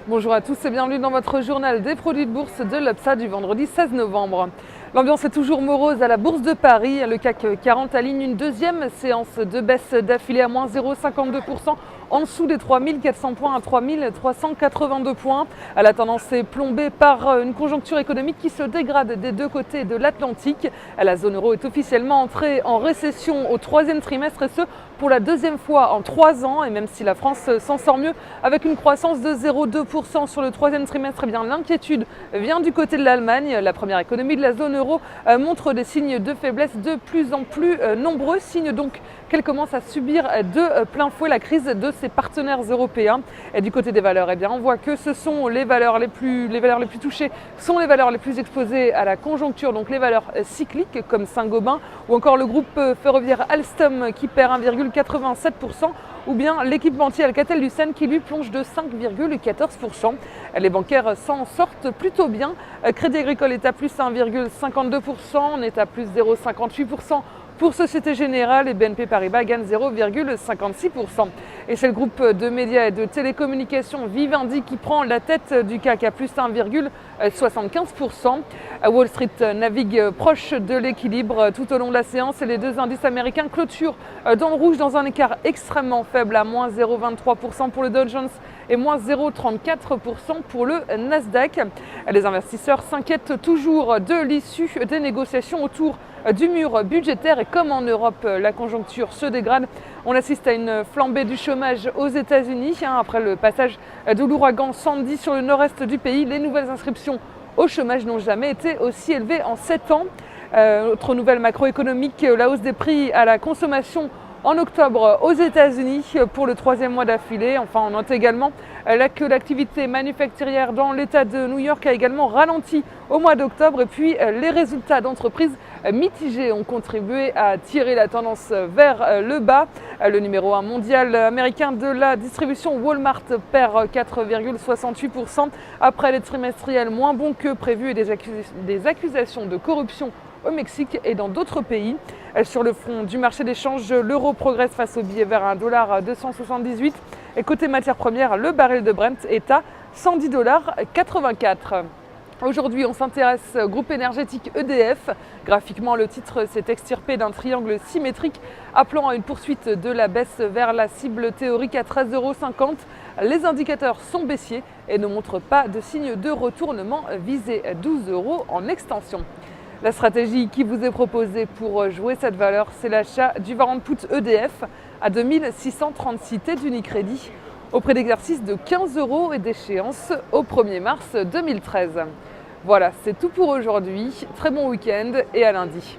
Bonjour à tous et bienvenue dans votre journal des produits de bourse de l'Upsa du vendredi 16 novembre. L'ambiance est toujours morose à la Bourse de Paris. Le CAC 40 aligne une deuxième séance de baisse d'affilée à moins 0,52%, en dessous des 3400 points à 3382 points. La tendance est plombée par une conjoncture économique qui se dégrade des deux côtés de l'Atlantique. La zone euro est officiellement entrée en récession au troisième trimestre et ce pour la deuxième fois en 3 ans. Et même si la France s'en sort mieux avec une croissance de 0,2% sur le troisième trimestre, eh bien l'inquiétude vient du côté de l'Allemagne. La première économie de la zone euro montre des signes de faiblesse de plus en plus nombreux, signe donc qu'elle commence à subir de plein fouet la crise de ses partenaires européens. Et du côté des valeurs, eh bien, on voit que ce sont les valeurs les plus touchées, sont les valeurs les plus exposées à la conjoncture, donc les valeurs cycliques comme Saint-Gobain ou encore le groupe ferroviaire Alstom qui perd 1,87%, ou bien l'équipementier Alcatel-Lucent qui lui plonge de 5,14%. Les bancaires s'en sortent plutôt bien. Crédit Agricole est à plus 1,52%, on est à plus 0,58%. Pour Société Générale et BNP Paribas gagne 0,56%. Et c'est le groupe de médias et de télécommunications Vivendi qui prend la tête du CAC à plus 1,75%. Wall Street navigue proche de l'équilibre tout au long de la séance et les deux indices américains clôturent dans le rouge dans un écart extrêmement faible à moins 0,23% pour le Dow Jones et moins 0,34% pour le Nasdaq. Les investisseurs s'inquiètent toujours de l'issue des négociations autour du mur budgétaire et comme en Europe la conjoncture se dégrade, on assiste à une flambée du chômage aux États-Unis. Après le passage de l'ouragan Sandy sur le nord-est du pays, les nouvelles inscriptions au chômage n'ont jamais été aussi élevées en 7 ans. Autre nouvelle macroéconomique, la hausse des prix à la consommation en octobre aux États-Unis pour le troisième mois d'affilée. Enfin, on note également que l'activité manufacturière dans l'État de New York a également ralenti au mois d'octobre. Et puis, les résultats d'entreprises mitigés ont contribué à tirer la tendance vers le bas. Le numéro 1 mondial américain de la distribution Walmart perd 4,68% après les trimestriels moins bons que prévu et des accusations de corruption au Mexique et dans d'autres pays. Sur le front du marché d'échange, l'euro progresse face au billet vert à 1,278 $. Et côté matières premières, le baril de Brent est à 110,84 $. Aujourd'hui, on s'intéresse au groupe énergétique EDF. Graphiquement, le titre s'est extirpé d'un triangle symétrique appelant à une poursuite de la baisse vers la cible théorique à 13,50 €. Les indicateurs sont baissiers et ne montrent pas de signe de retournement visé 12 € en extension. La stratégie qui vous est proposée pour jouer cette valeur, c'est l'achat du warrant put EDF à 2636 T d'Unicredit au prix d'exercice de 15 € et d'échéance au 1er mars 2013. Voilà, c'est tout pour aujourd'hui. Très bon week-end et à lundi.